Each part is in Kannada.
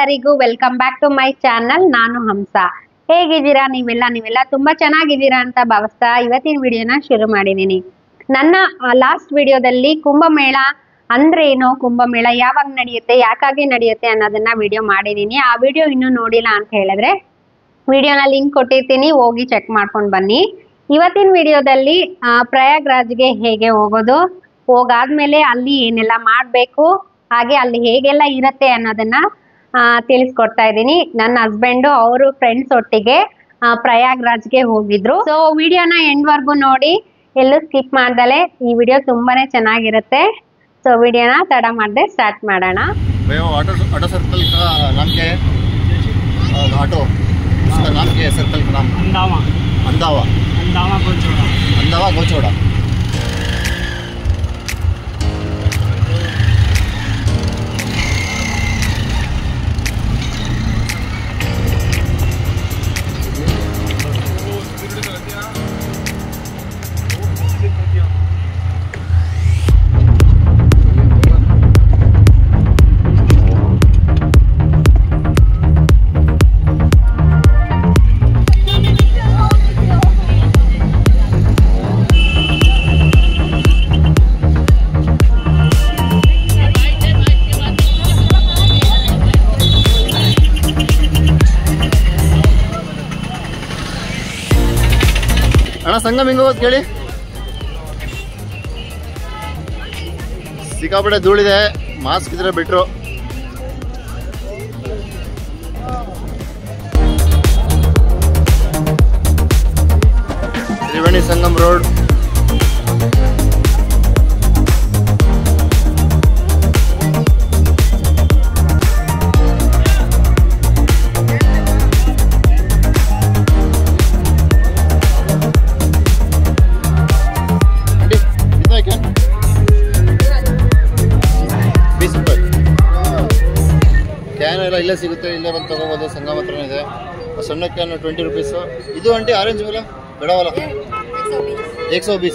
ಎಲ್ಲರಿಗೂ welcome back to my channel. ನಾನು ಹಂಸ. ಹೇಗಿದ್ದೀರಾ ನೀವೆಲ್ಲ ತುಂಬಾ ಚೆನ್ನಾಗಿದ್ದೀರಾ ಅಂತ ಭಾವಿಸ್ತಾ ಇವತ್ತಿನ ವಿಡಿಯೋನ ಶುರು ಮಾಡಿದ್ದೀನಿ. ನನ್ನ ಲಾಸ್ಟ್ ವಿಡಿಯೋದಲ್ಲಿ ಕುಂಭಮೇಳ ಅಂದ್ರೆ ಏನು, ಕುಂಭಮೇಳ ಯಾವಾಗ ನಡೆಯುತ್ತೆ, ಯಾಕಾಗಿ ನಡೆಯುತ್ತೆ ಅನ್ನೋದನ್ನ ವಿಡಿಯೋ ಮಾಡಿದ್ದೀನಿ. ಆ ವಿಡಿಯೋ ಇನ್ನೂ ನೋಡಿಲ್ಲ ಅಂತ ಹೇಳಿದ್ರೆ ವಿಡಿಯೋನ ಲಿಂಕ್ ಕೊಟ್ಟಿರ್ತೀನಿ, ಹೋಗಿ ಚೆಕ್ ಮಾಡ್ಕೊಂಡು ಬನ್ನಿ. ಇವತ್ತಿನ ವಿಡಿಯೋದಲ್ಲಿ ಪ್ರಯಾಗ್ರಾಜ್ಗೆ ಹೇಗೆ ಹೋಗೋದು, ಹೋಗಾದ್ಮೇಲೆ ಅಲ್ಲಿ ಏನೆಲ್ಲ ಮಾಡಬೇಕು, ಹಾಗೆ ಅಲ್ಲಿ ಹೇಗೆಲ್ಲ ಇರುತ್ತೆ ಅನ್ನೋದನ್ನ ತಿಳಿಸ್ಕೊಡ್ತಾ ಇದ್ದೀನಿ. ನನ್ನ ಹಸ್ಬೆಂಡು ಅವರು ಫ್ರೆಂಡ್ಸ್ ಒಟ್ಟಿಗೆ ಪ್ರಯಾಗ್ರಾಜ್ಗೆ ಹೋಗಿದ್ರು. ಸೊ ವಿಡಿಯೋನ ಎಂಡ್ ವರ್ಗು ನೋಡಿ, ಎಲ್ಲೂ ಸ್ಕಿಪ್ ಮಾಡ್ದಲೆ. ಈ ವಿಡಿಯೋ ತುಂಬಾನೇ ಚೆನ್ನಾಗಿರುತ್ತೆ. ಸೊ ವಿಡಿಯೋನ ತಡ ಮಾಡದೆ ಸ್ಟಾರ್ಟ್ ಮಾಡೋಣ. ऑटो सर्कल का नाम क्या है? ऑटो उसका नाम क्या है? सर्कल का नाम अंदावा गोचोड़ा। ಅಣ್ಣ ಸಂಗಮ ಹಿಂಗ ಹೋಗೋದು ಕೇಳಿ, ಸಿಕ್ಕಾಪಟ್ಟೆ ಧೂಳಿದೆ, ಮಾಸ್ಕ್ ಇದ್ರೆ ಬಿಟ್ರು. ತ್ರಿವೇಣಿ ಸಂಗಮ್ ರೋಡ್. ಕ್ಯಾನ್ ಎಲ್ಲ ಇಲ್ಲೇ ಸಿಗುತ್ತೆ, ಇಲ್ಲೇ ಬಂದು ತಗೋಬೋದು. ಸಂಗಮ ಹತ್ರನೇ ಇದೆ. ಸಣ್ಣ ಕ್ಯಾನ್ 20 रुपीस. ಇದು ಆಂಟಿ ऑरेंज वाला बड़ा वाला 120.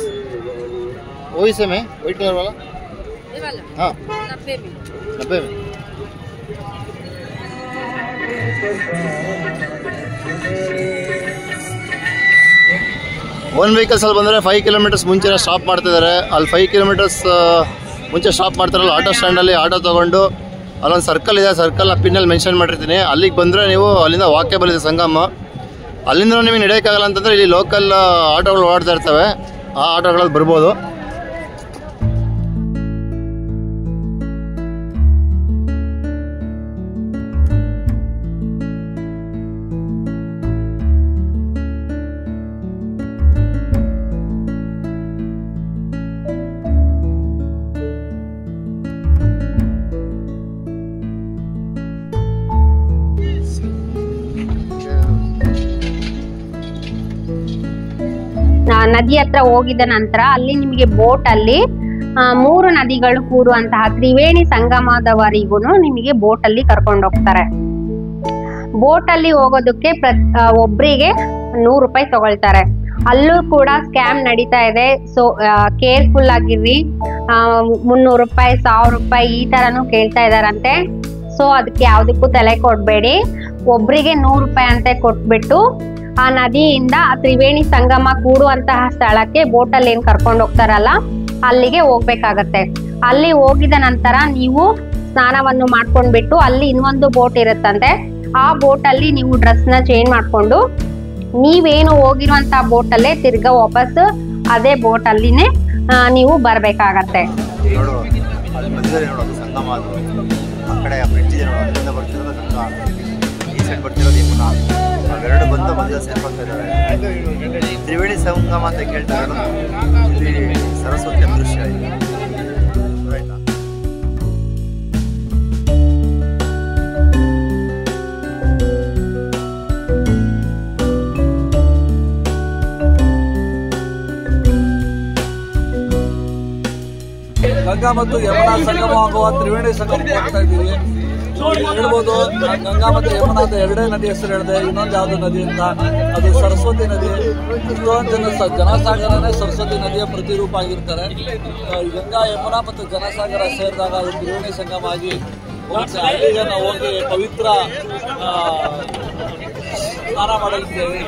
वही सेम है, वाइट कलर वाला ये वाला हाँ 90 में। ಒನ್ ವೆಹಿಕಲ್ಸ್ ಅಲ್ಲಿ ಬಂದರೆ 5 ಕಿಲೋಮೀಟರ್ಸ್ ಮುಂಚೆ ಸ್ಟಾಪ್ ಮಾಡ್ತಿದ್ದಾರೆ. ಅಲ್ಲಿ 5 ಕಿಲೋಮೀಟರ್ಸ್ ಮುಂಚೆ ಸ್ಟಾಪ್ ಮಾಡ್ತಾರಲ್ಲ, ಆಟೋ ಸ್ಟ್ಯಾಂಡಲ್ಲಿ ಆಟೋ ತೊಗೊಂಡು ಅಲ್ಲೊಂದು ಸರ್ಕಲ್ ಇದೆ, ಸರ್ಕಲ್ನ ಪಿನ್ನಲ್ಲಿ ಮೆನ್ಷನ್ ಮಾಡಿರ್ತೀನಿ. ಅಲ್ಲಿಗೆ ಬಂದರೆ ನೀವು ಅಲ್ಲಿಂದ ವಾಕೇಬಲ್ ಇದೆ ಸಂಗಮ. ಅಲ್ಲಿಂದ ನಿಮಗೆ ನಡೆಯೋಕ್ಕಾಗಲ್ಲ ಅಂತಂದರೆ ಇಲ್ಲಿ ಲೋಕಲ್ ಆಟೋಗಳು ಓಡ್ತಾ ಇರ್ತವೆ, ಆ ಆಟೋಗಳಲ್ಲಿ ಬರ್ಬೋದು. ನದಿ ಹತ್ರ ಹೋಗಿದ ನಂತರ ಅಲ್ಲಿ ನಿಮಗೆ ಬೋಟ್ ಅಲ್ಲಿ 3 ನದಿಗಳು ಕೂಡುವಂತಹ ತ್ರಿವೇಣಿ ಸಂಗಮದವರೆಗೂ ನಿಮಗೆ ಬೋಟ್ ಅಲ್ಲಿ ಕರ್ಕೊಂಡು ಹೋಗ್ತಾರೆ. ಬೋಟ್ ಅಲ್ಲಿ ಹೋಗೋದಕ್ಕೆ ಒಬ್ರಿಗೆ 100 ರೂಪಾಯಿ ತಗೊಳ್ತಾರೆ. ಅಲ್ಲೂ ಕೂಡ ಸ್ಕ್ಯಾಮ್ ನಡೀತಾ ಇದೆ. So careful ಆಗಿರ್ರಿ. 300 ರೂಪಾಯಿ 1000 ರೂಪಾಯಿ ಈ ತರನು ಕೇಳ್ತಾ ಇದಾರಂತೆ. ಸೊ ಅದಕ್ಕೆ ಯಾವ್ದಕ್ಕೂ ತಲೆ ಕೊಡ್ಬೇಡಿ. ಒಬ್ರಿಗೆ 100 ರೂಪಾಯಿ ಅಂತ ಕೊಟ್ಬಿಟ್ಟು ಆ ನದಿಯಿಂದ ತ್ರಿವೇಣಿ ಸಂಗಮ ಕೂಡುವಂತಹ ಸ್ಥಳಕ್ಕೆ ಬೋಟಲ್ಲಿ ಏನ್ ಕರ್ಕೊಂಡು ಹೋಗ್ತಾರಲ್ಲ ಅಲ್ಲಿಗೆ ಹೋಗ್ಬೇಕಾಗತ್ತೆ. ಅಲ್ಲಿ ಹೋಗಿದ ನಂತರ ನೀವು ಸ್ನಾನವನ್ನು ಮಾಡ್ಕೊಂಡ್ಬಿಟ್ಟು ಅಲ್ಲಿ ಇನ್ನೊಂದು ಬೋಟ್ ಇರುತ್ತಂತೆ. ಆ ಬೋಟಲ್ಲಿ ನೀವು ಡ್ರೆಸ್ನ ಚೇಂಜ್ ಮಾಡ್ಕೊಂಡು ನೀವೇನು ಹೋಗಿರುವಂತಹ ಬೋಟಲ್ಲೇ ತಿರ್ಗಾ ವಾಪಸ್ ಅದೇ ಬೋಟಲ್ಲಿನೇ ನೀವು ಬರ್ಬೇಕಾಗತ್ತೆ. ಅವೆರಡು ಬಂದು ಮಧ್ಯೆ ಸೇರ್ಕೊಳ್ತಾ ಇದ್ದಾರೆ. ತ್ರಿವೇಣಿ ಸಂಗಮ ಅಂತ ಕೇಳ್ತಾರೆ. ಸರಸ್ವತಿ ದೃಶ್ಯ ಇದೆ. ಗಂಗಾ ಮತ್ತು ಯಮುನಾ ಸಂಗಮವಾಗುವ ತ್ರಿವೇಣಿ ಸಂಗಮಕ್ಕೆ ಹೋಗ್ತಾ ಇದ್ದೀವಿ. ಹೇಳ್ಬೋದು ಗಂಗಾ ಮತ್ತು ಯಮುನಾ ಅಂತ ಎರಡೇ ನದಿ ಹೆಸರು ಹೇಳಿದೆ. ಇನ್ನೊಂದು ಯಾವ್ದು ನದಿ ಅಂತ, ಅದು ಸರಸ್ವತಿ ನದಿ. ಇಷ್ಟೊಂದು ಜನಸಾಗರನೇ ಸರಸ್ವತಿ ನದಿಯ ಪ್ರತಿರೂಪ ಆಗಿರ್ತಾರೆ. ಗಂಗಾ ಯಮುನಾ ಮತ್ತು ಜನಸಾಗರ ಸೇರಿದಾಗ ಅದು ತ್ರಿವೇಣಿ ಸಂಗಮ ಆಗಿ ಮತ್ತೆ ಅಲ್ಲಿಗೆ ನಾವು ಹೋಗಿ ಪವಿತ್ರ ಸ್ನಾನ ಮಾಡಲಿದ್ದೇವೆ.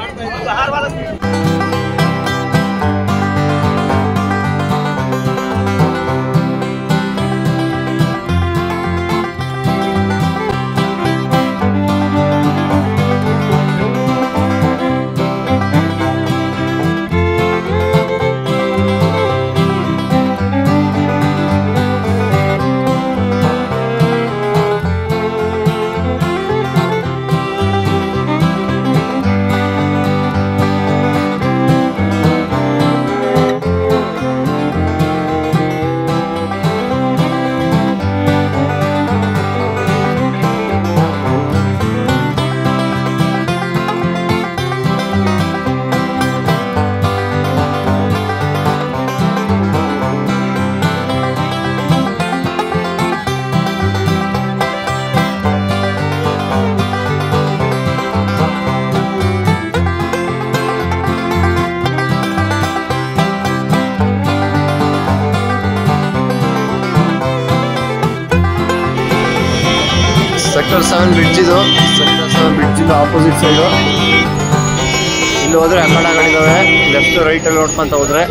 ಸೆಕ್ಟರ್ 7 ಬ್ರಿಡ್ಜ್ ಇದು. ಸೆಕ್ಟರ್ 7 ಬ್ರಿಡ್ಜ್ ಇಂದ ಆಪೋಸಿಟ್ ಸೈಡು ಇಲ್ಲಿ ಹೋದ್ರೆ ಅಂಗಡಿಗಳಿದಾವೆ. ಲೆಫ್ಟ್ ರೈಟ್ ಅಲ್ಲಿ ನೋಡ್ಕೊಂತ ಹೋದ್ರೆ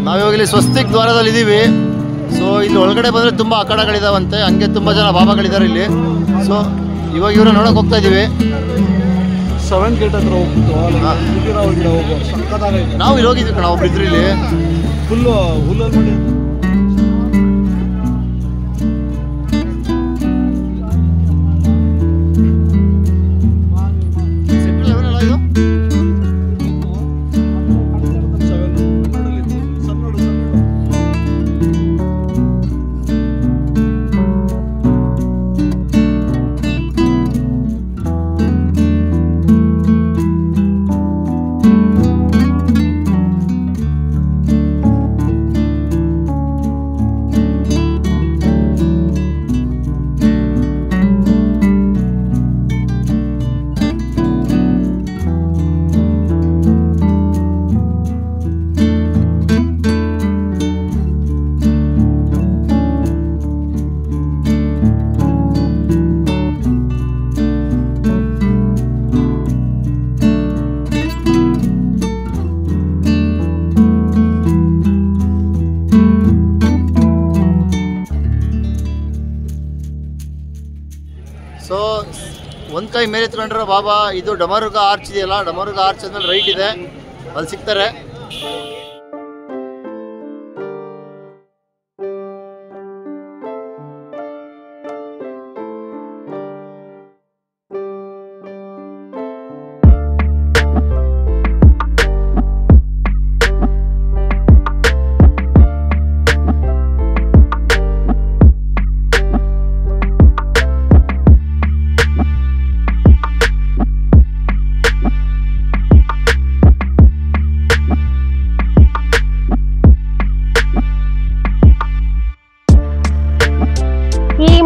ನಾವಿವಾಗ ಇಲ್ಲಿ ಸ್ವಸ್ತಿಕ್ ದ್ವಾರದಲ್ಲಿ ಇದ್ದೀವಿ. ಸೊ ಇಲ್ಲಿ ಒಳಗಡೆ ಬಂದರೆ ತುಂಬ ಅಖಾಡಗಳಿದಾವಂತೆ, ಹಂಗೆ ತುಂಬ ಜನ ಬಾಬಾಗಳಿದ್ದಾರೆ ಇಲ್ಲಿ. ಸೊ ಇವಾಗ ಇವ್ರ ನೋಡೋಕೆ ಹೋಗ್ತಾ ಇದ್ದೀವಿ. 7 ಗೇಟ್ ಹತ್ರ ಹೋಗ್ಬಿಟ್ಟು ನಾವು ಇಲ್ಲಿ ಹೋಗಿದ್ವಿ ಕಣ, ಒಬ್ರು ಇದ್ರು ಇಲ್ಲಿ ಫುಲ್ಲು ಹುಲ್ಲಲ್ಲಿ ಮಾಡಿ. ಸೊ ಒಂದು ಕೈ ಮೇಲೆ ಎತ್ಕೊಂಡ್ರೆ ಬಾಬಾ ಇದು ಡಮರುಗ ಆರ್ಚ್ ಇದೆಯಲ್ಲ, ಡಮರುಗ ಆರ್ಚ್ ಆದ್ಮೇಲೆ ರೈಟ್ ಇದೆ, ಅಲ್ಲಿ ಸಿಗ್ತಾರೆ.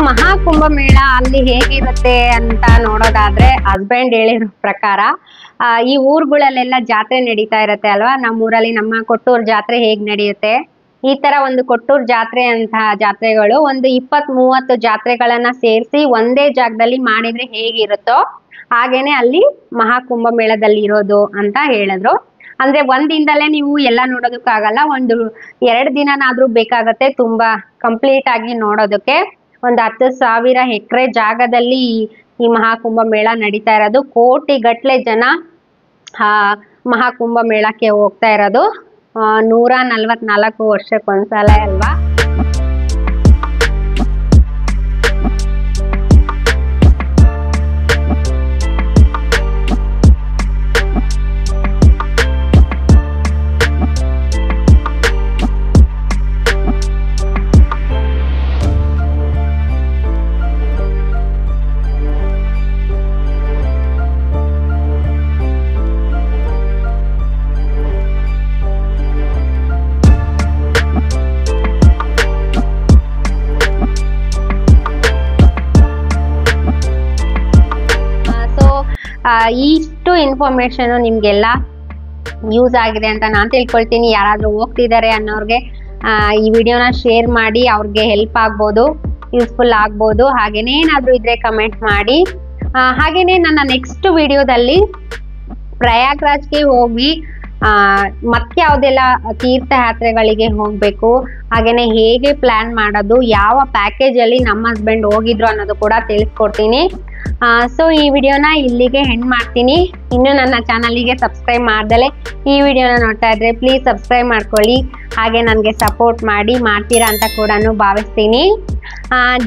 ಮಹಾಕುಂಭಮೇಳ ಅಲ್ಲಿ ಹೇಗಿರುತ್ತೆ ಅಂತ ನೋಡೋದಾದ್ರೆ ಹಸ್ಬೆಂಡ್ ಹೇಳಿರೋ ಪ್ರಕಾರ ಈ ಊರುಗಳಲ್ಲೆಲ್ಲ ಜಾತ್ರೆ ನಡೀತಾ ಇರತ್ತೆ ಅಲ್ವಾ, ನಮ್ಮೂರಲ್ಲಿ ನಮ್ಮ ಕೊಟ್ಟೂರು ಜಾತ್ರೆ ಹೇಗ್ ನಡೆಯುತ್ತೆ ಈ ತರ ಒಂದು ಕೊಟ್ಟೂರು ಜಾತ್ರೆ ಅಂತಹ ಜಾತ್ರೆಗಳು ಒಂದು 20-30 ಜಾತ್ರೆಗಳನ್ನ ಸೇರಿಸಿ ಒಂದೇ ಜಾಗದಲ್ಲಿ ಮಾಡಿದ್ರೆ ಹೇಗಿರುತ್ತೋ ಹಾಗೇನೆ ಅಲ್ಲಿ ಮಹಾಕುಂಭಮೇಳದಲ್ಲಿ ಇರೋದು ಅಂತ ಹೇಳಿದ್ರು. ಅಂದ್ರೆ ಒಂದಿಂದಲೇ ನೀವು ಎಲ್ಲ ನೋಡೋದಕ್ಕಾಗಲ್ಲ, 1-2 ದಿನನಾದ್ರೂ ಬೇಕಾಗತ್ತೆ ತುಂಬಾ ಕಂಪ್ಲೀಟ್ ಆಗಿ ನೋಡೋದಕ್ಕೆ. ಒಂದು 10,000 ಎಕರೆ ಜಾಗದಲ್ಲಿ ಈ ಮಹಾಕುಂಭ ಮೇಳ ನಡೀತಾ ಇರೋದು. ಕೋಟಿಗಟ್ಟಲೆ ಜನ ಮಹಾಕುಂಭ ಮೇಳಕ್ಕೆ ಹೋಗ್ತಾ ಇರೋದು. 144 ವರ್ಷಕ್ಕೊಂದ್ಸಲ ಅಲ್ವಾ. ಇಷ್ಟು ಇನ್ಫಾರ್ಮೇಶನ್ ನಿಮ್ಗೆಲ್ಲ ಯೂಸ್ ಆಗಿದೆ ಅಂತ ನಾನು ತಿಳ್ಕೊಳ್ತೀನಿ. ಯಾರಾದರೂ ಹೋಗ್ತಿದ್ದಾರೆ ಅನ್ನೋರ್ಗೆ ಈ ವಿಡಿಯೋನ ಶೇರ್ ಮಾಡಿ, ಅವ್ರಿಗೆ ಹೆಲ್ಪ್ ಆಗ್ಬೋದು, ಯೂಸ್ಫುಲ್ ಆಗ್ಬೋದು. ಹಾಗೇನೇ ಏನಾದರೂ ಇದ್ರೆ ಕಮೆಂಟ್ ಮಾಡಿ. ಹಾಗೇನೆ ನನ್ನ ನೆಕ್ಸ್ಟ್ ವಿಡಿಯೋದಲ್ಲಿ ಪ್ರಯಾಗ್ರಾಜ್ಗೆ ಹೋಗಿ ಮತ್ತೆ ಯಾವುದೆಲ್ಲ ತೀರ್ಥಯಾತ್ರೆಗಳಿಗೆ ಹೋಗಬೇಕು, ಹಾಗೇನೆ ಹೇಗೆ ಪ್ಲಾನ್ ಮಾಡೋದು, ಯಾವ ಪ್ಯಾಕೇಜಲ್ಲಿ ನಮ್ಮ ಹಸ್ಬೆಂಡ್ ಹೋಗಿದ್ರು ಅನ್ನೋದು ಕೂಡ ತಿಳಿಸ್ಕೊಡ್ತೀನಿ. ಸೊ ಈ ವಿಡಿಯೋನ ಇಲ್ಲಿಗೆ ಎಂಡ್ ಮಾಡ್ತೀನಿ. ಇನ್ನು ನನ್ನ ಚಾನಲಿಗೆ ಸಬ್ಸ್ಕ್ರೈಬ್ ಮಾಡ್ದಲೆ ಈ ವಿಡಿಯೋನ ನೋಡ್ತಾ ಇದ್ರೆ ಪ್ಲೀಸ್ ಸಬ್ಸ್ಕ್ರೈಬ್ ಮಾಡ್ಕೊಳ್ಳಿ. ಹಾಗೆ ನನಗೆ ಸಪೋರ್ಟ್ ಮಾಡ್ತೀರಾ ಅಂತ ಕೂಡ ಭಾವಿಸ್ತೀನಿ.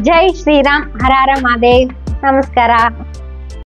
ಜೈ ಶ್ರೀರಾಮ್, ಹರ ಹರ ಮಹಾದೇವ್, ನಮಸ್ಕಾರ.